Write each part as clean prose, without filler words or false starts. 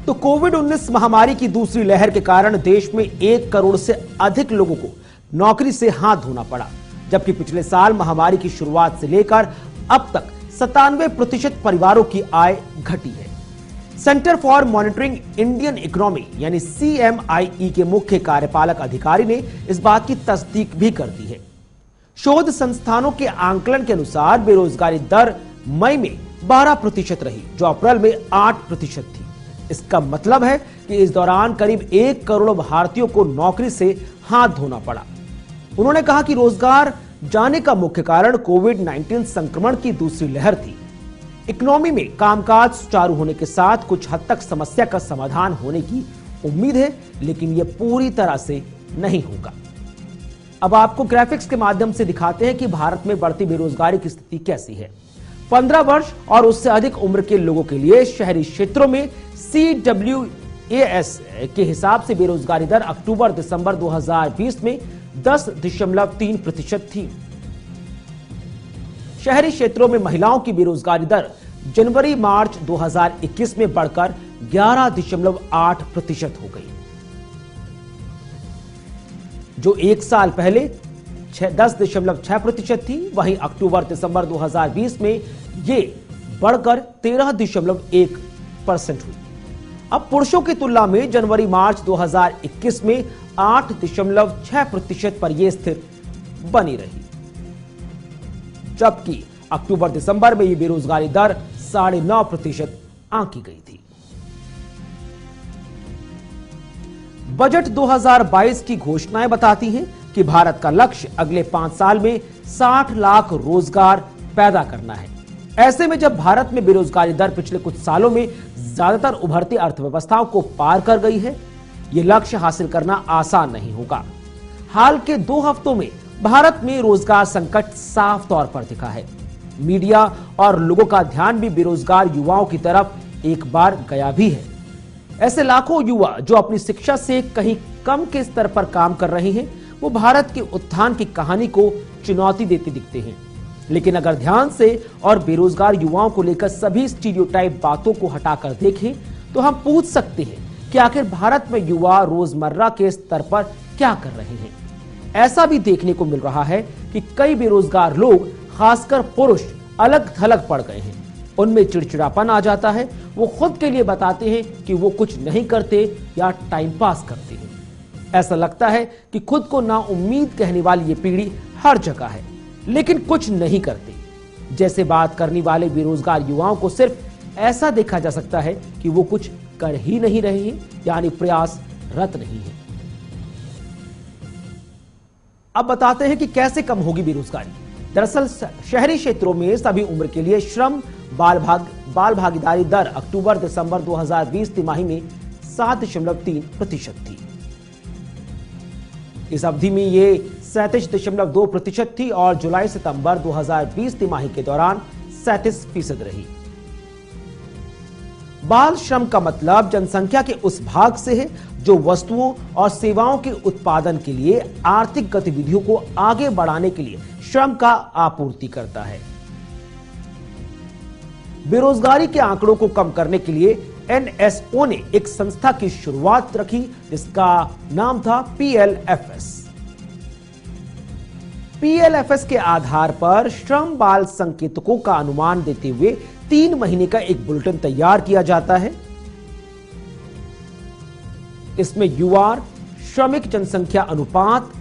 तो कोविड-19 महामारी की दूसरी लहर के कारण देश में 1 करोड़ से अधिक लोगों को नौकरी से हाथ धोना पड़ा, जबकि पिछले साल महामारी की शुरुआत से लेकर अब तक 97% परिवारों की आय घटी है। Centre for monitoring Indian economy यानी CMIE के मुख्य कार्यपालक अधिकारी ने इस बात की तस्दीक भी कर दी है। शोध संस्थानों के आंकलन के अनुसार बेरोजगारी दर मई में 12% रही, जो अप्रैल में 8% थी। इसका मतलब है कि इस दौरान करीब 1 करोड़ भारतीयों को नौकरी से हाथ धोना पड़ा। उन्होंने कहा कि रोजगार जाने का मुख्य कारण कोविड-19 संक्रमण की दूसरी लहर थी। इकोनॉमी में कामकाज सुचारू होने के साथ कुछ हद तक समस्या का समाधान होने की उम्मीद है, लेकिन यह पूरी तरह से नहीं होगा। अब आपको ग्राफिक्स के माध्यम से दिखाते हैं कि भारत में बढ़ती बेरोजगारी की स्थिति कैसी है। 15 वर्ष और उससे अधिक उम्र के लोगों के लिए शहरी क्षेत्रों में CWAS के हिसाब से बेरोजगारी दर अक्टूबर-दिसंबर 2020 में 10.3% थी। शहरी क्षेत्रों में महिलाओं की बेरोजगारी दर जनवरी-मार्च 2021 में बढ़कर 11.8% हो गई, जो एक साल पहले 10.6% थी। वहीं अक्टूबर-दिसंबर 2020 में यह बढ़कर 13.1% हुई। अब पुरुषों की तुलना में जनवरी-मार्च 2021 में 8.6% पर यह स्थिर बनी रही, जबकि अक्टूबर-दिसंबर में यह बेरोजगारी दर 9.5% आंकी गई थी। बजट 2022 की घोषणाएं बताती हैं कि भारत का लक्ष्य अगले 5 साल में 60 लाख रोजगार पैदा करना है। ऐसे में जब भारत में बेरोजगारी दर पिछले कुछ सालों में ज्यादातर उभरती अर्थव्यवस्थाओं को पार कर गई है, यह लक्ष्य हासिल करना आसान नहीं होगा। हाल के 2 हफ्तों में भारत में रोजगार संकट साफ तौर पर दिखा है। मीडिया और लोगों का ध्यान भी बेरोजगार युवाओं की तरफ एक बार गया भी है। ऐसे लाखों युवा जो अपनी शिक्षा से कहीं कम के स्तर पर काम कर रहे हैं, वो भारत के उत्थान की कहानी को चुनौती देते दिखते हैं। लेकिन अगर ध्यान से और बेरोजगार युवाओं को लेकर सभी स्टीरियोटाइप बातों को हटाकर देखें, तो हम पूछ सकते हैं कि आखिर भारत में युवा रोजमर्रा के स्तर पर क्या कर रहे हैं। ऐसा भी देखने को मिल रहा है कि कई बेरोजगार लोग, खासकर पुरुष, अलग थलग पड़ गए हैं। उनमें चिड़चिड़ापन आ जाता है। वो खुद के लिए बताते हैं कि वो कुछ नहीं करते या टाइम पास करते हैं। ऐसा लगता है कि खुद को नाउम्मीद कहने वाली ये पीढ़ी हर जगह है, लेकिन कुछ नहीं करते। जैसे बात करने वाले बेरोजगार युवाओं को सिर्फ ऐसा देखा जा सकता है कि वो कुछ कर ही नहीं रहे हैं, यानी प्रयासरत नहीं है। अब बताते हैं कि कैसे कम होगी बेरोजगारी। दरअसल शहरी क्षेत्रों में सभी उम्र के लिए श्रम बाल भागीदारी दर अक्टूबर-दिसंबर 2020 तिमाही में 7.3% थी। इस अवधि में ये 37.2% थी और जुलाई-सितंबर 2020 तिमाही के दौरान 37% रही। बाल श्रम का मतलब जनसंख्या के उस भाग से है जो वस्तुओं और सेवाओं के उत्पादन के लिए आर्थिक गतिविधियों को आगे बढ़ाने के लिए श्रम का आपूर्ति करता है। बेरोजगारी के आंकड़ों को कम करने के लिए NSO ने एक संस्था की शुरुआत रखी, जिसका नाम था PLFS। PLFS के आधार पर श्रम बाल संकेतकों का अनुमान देते हुए 3 महीने का एक बुलेटिन तैयार किया जाता है। इसमें युवा श्रमिक जनसंख्या अनुपात,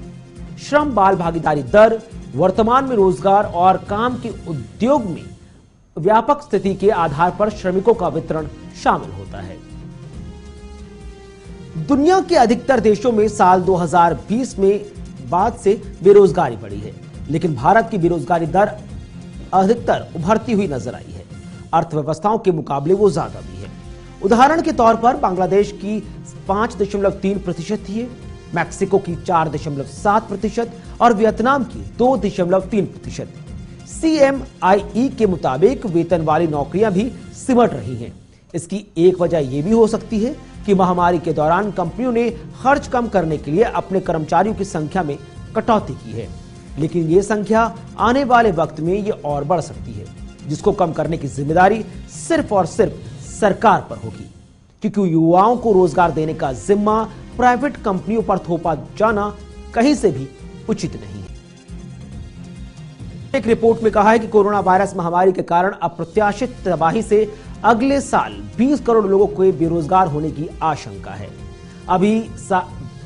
श्रम बाल भागीदारी दर, वर्तमान में रोजगार और काम के उद्योग में व्यापक स्थिति के आधार पर श्रमिकों का वितरण शामिल होता है। दुनिया के अधिकतर देशों में साल 2020 में बाद से बेरोजगारी बढ़ी है, लेकिन भारत की बेरोजगारी दर अधिकतर उभरती हुई नजर आई है। अर्थव्यवस्थाओं के मुकाबले वो ज्यादा भी है। उदाहरण के तौर पर बांग्लादेश की 5.3% थी, मैक्सिको की 4.7% और वियतनाम की 2.3%। CMIE के मुताबिक वेतन वाली नौकरियां भी सिमट रही हैं। इसकी एक वजह यह भी हो सकती है कि महामारी के दौरान कंपनियों ने खर्च कम करने के लिए अपने कर्मचारियों की संख्या में कटौती की है, लेकिन यह संख्या आने वाले वक्त में यह और बढ़ सकती है, जिसको कम करने की जिम्मेदारी सिर्फ और सिर्फ सरकार पर होगी। क्योंकि युवाओं को रोजगार देने का जिम्मा प्राइवेट कंपनियों पर थोपा जाना कहीं से भी उचित नहीं है। एक रिपोर्ट में कहा है कि कोरोना वायरस महामारी के कारण अप्रत्याशित तबाही से अगले साल 20 करोड़ लोगों को बेरोजगार होने की आशंका है। अभी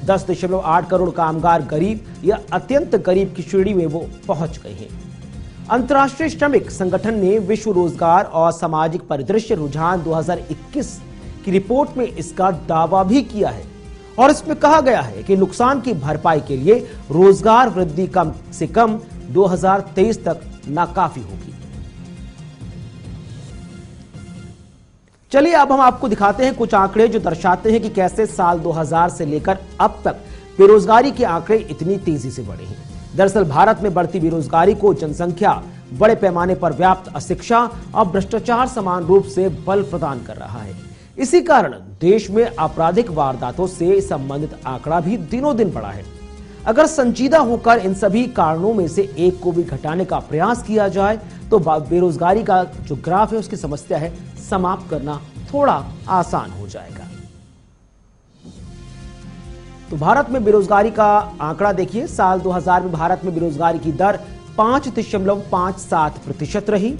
10.8 करोड़ कामगार गरीब या अत्यंत गरीब की श्रेणी में वो पहुंच गए हैं। अंतर्राष्ट्रीय श्रमिक संगठन ने विश्व रोजगार और सामाजिक परिदृश्य रुझान 2021 की रिपोर्ट में इसका दावा भी किया है और इसमें कहा गया है कि नुकसान की भरपाई के लिए रोजगार वृद्धि कम से कम 2023 तक नाकाफी होगी। चलिए अब हम आपको दिखाते हैं कुछ आंकड़े जो दर्शाते हैं कि कैसे साल 2000 से लेकर अब तक बेरोजगारी के आंकड़े इतनी तेजी से बढ़े हैं। दरअसल भारत में बढ़ती बेरोजगारी को जनसंख्या, बड़े पैमाने पर व्याप्त अशिक्षा और भ्रष्टाचार समान रूप से बल प्रदान कर रहा है। इसी कारण देश में आपराधिक वारदातों से संबंधित आंकड़ा भी दिनों दिन बढ़ा है। अगर संजीदा होकर इन सभी कारणों में से एक को भी घटाने का प्रयास किया जाए तो बेरोजगारी का जो ग्राफ है, उसकी समस्या है, समाप्त करना थोड़ा आसान हो जाएगा। तो भारत में बेरोजगारी का आंकड़ा देखिए। साल 2000 में भारत में बेरोजगारी की दर 5.57% रही।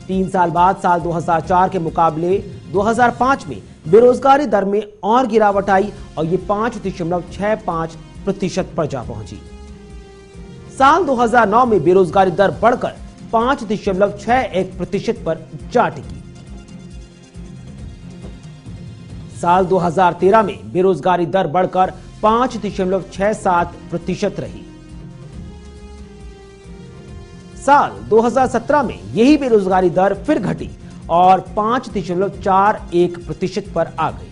3 साल बाद साल 2004 के मुकाबले 2005 में बेरोजगारी दर में और गिरावट आई और ये 5.65% पर जा पहुंची। साल 2009 में बेरोजगारी दर बढ़कर 5.61% पर जा टिकी। साल 2013 में बेरोजगारी दर बढ़कर 5.67% रही। साल 2017 में यही बेरोजगारी दर फिर घटी और 5.41% पर आ गई।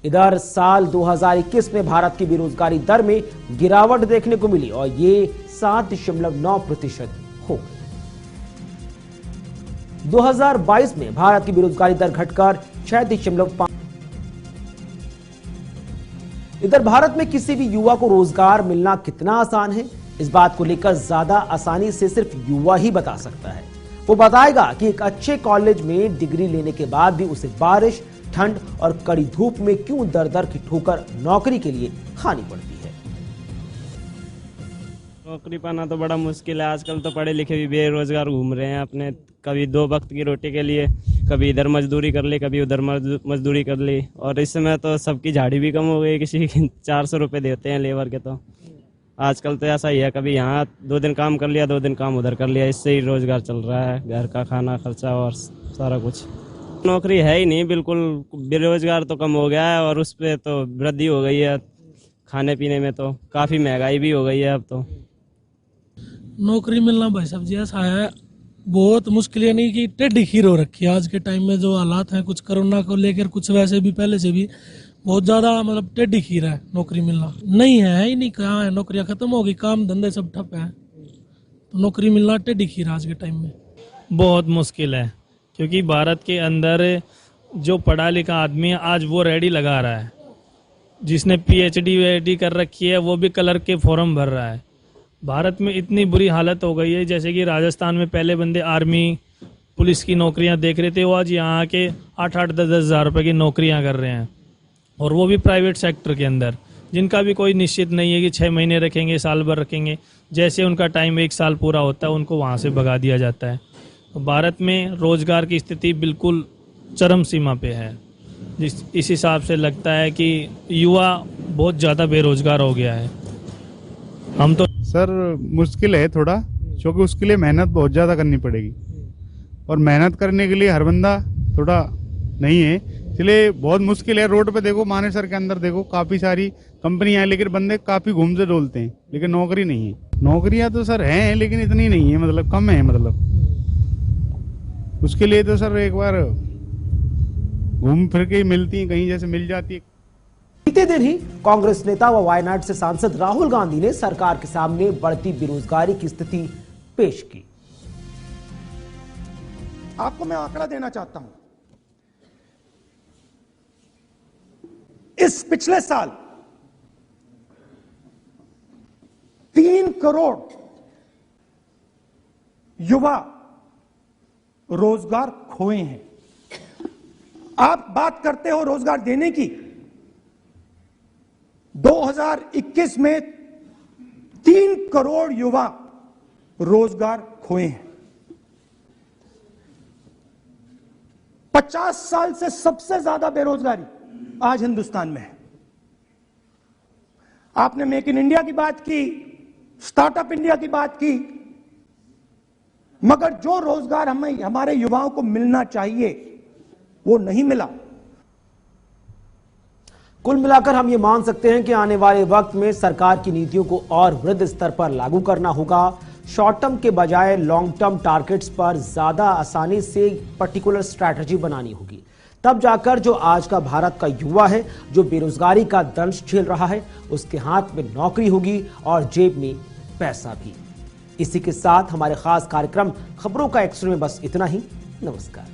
इधर साल 2021 में भारत की बेरोजगारी दर में गिरावट देखने को मिली और ये 7.9% हो गई। 2022 में भारत की बेरोजगारी दर घटकर 6.5। इधर भारत में किसी भी युवा को रोजगार मिलना कितना आसान है, इस बात को लेकर ज्यादा आसानी से सिर्फ युवा ही बता सकता है। वो बताएगा कि एक अच्छे कॉलेज में डिग्री लेने के बाद भी उसे बारिश, ठंड और कड़ी धूप में क्यों दर दर की ठोकर नौकरी के लिए खानी पड़ती है। नौकरी पाना तो बड़ा मुश्किल है। आजकल तो पढ़े लिखे भी बेरोजगार घूम रहे हैं अपने, कभी 2 वक्त की रोटी के लिए, कभी इधर मजदूरी कर ली, कभी उधर मजदूरी कर ली। और इस समय तो सबकी झाड़ी भी कम हो गई, किसी 400 रुपये देते हैं लेबर के। तो आजकल तो ऐसा ही है, कभी यहाँ 2 दिन काम कर लिया, 2 दिन काम उधर कर लिया, इससे ही रोजगार चल रहा है, घर का खाना खर्चा और सारा कुछ। नौकरी है ही नहीं, बिल्कुल बेरोजगार तो कम हो गया है और उस पर तो वृद्धि हो गई है। खाने पीने में तो काफ़ी महंगाई भी हो गई है अब तो। नौकरी मिलना भाई साहब जी ऐसा है, बहुत मुश्किल है, नहीं कि टेढ़ी खीर हो रखी है आज के टाइम में। जो हालात हैं, कुछ कोरोना को लेकर, कुछ वैसे भी पहले से भी बहुत ज्यादा मतलब टेढ़ी खीर है। नौकरी मिलना नहीं है ही नहीं, कहाँ है, नौकरियां खत्म हो गई, काम धंधे सब ठप है, तो नौकरी मिलना टेढ़ी खीर आज के टाइम में बहुत मुश्किल है। क्योंकि भारत के अंदर जो पढ़ा लिखा आदमी है आज वो रेडी लगा रहा है, जिसने PhD कर रखी है वो भी क्लर्क के फॉर्म भर रहा है। भारत में इतनी बुरी हालत हो गई है, जैसे कि राजस्थान में पहले बंदे आर्मी पुलिस की नौकरियां देख रहे थे, वो आज यहाँ के 8-8, 10-10 हज़ार रुपये की नौकरियां कर रहे हैं, और वो भी प्राइवेट सेक्टर के अंदर, जिनका भी कोई निश्चित नहीं है कि 6 महीने रखेंगे, साल भर रखेंगे। जैसे उनका टाइम 1 साल पूरा होता है, उनको वहाँ से भगा दिया जाता है। तो भारत में रोजगार की स्थिति बिल्कुल चरम सीमा पे है। इस हिसाब से लगता है कि युवा बहुत ज़्यादा बेरोजगार हो गया है। हम तो सर मुश्किल है थोड़ा, क्योंकि उसके लिए मेहनत बहुत ज़्यादा करनी पड़ेगी, और मेहनत करने के लिए हर बंदा थोड़ा नहीं है, इसलिए बहुत मुश्किल है। रोड पे देखो, मानेसर के अंदर देखो, काफ़ी सारी कंपनियां हैं, लेकिन बंदे काफ़ी घूमते डोलते हैं, लेकिन नौकरी नहीं है। नौकरियां तो सर हैं, लेकिन इतनी नहीं है, मतलब कम है। मतलब उसके लिए तो सर एक बार घूम फिर के मिलती है, कहीं जैसे मिल जाती है। बीते दिन ही कांग्रेस नेता व वायनाड से सांसद राहुल गांधी ने सरकार के सामने बढ़ती बेरोजगारी की स्थिति पेश की। आपको मैं आंकड़ा देना चाहता हूं। इस पिछले साल 3 करोड़ युवा रोजगार खोए हैं। आप बात करते हो रोजगार देने की। 2021 में 3 करोड़ युवा रोजगार खोए हैं। 50 साल से सबसे ज्यादा बेरोजगारी आज हिंदुस्तान में है। आपने मेक इन इंडिया की बात की, स्टार्टअप इंडिया की बात की, मगर जो रोजगार हमें हमारे युवाओं को मिलना चाहिए वो नहीं मिला। कुल मिलाकर हम ये मान सकते हैं कि आने वाले वक्त में सरकार की नीतियों को और वृहद स्तर पर लागू करना होगा। शॉर्ट टर्म के बजाय लॉन्ग टर्म टारगेट्स पर ज्यादा आसानी से पर्टिकुलर स्ट्रैटेजी बनानी होगी। तब जाकर जो आज का भारत का युवा है, जो बेरोजगारी का दंश झेल रहा है, उसके हाथ में नौकरी होगी और जेब में पैसा भी। इसी के साथ हमारे खास कार्यक्रम खबरों का एक्सरे में बस इतना ही। नमस्कार।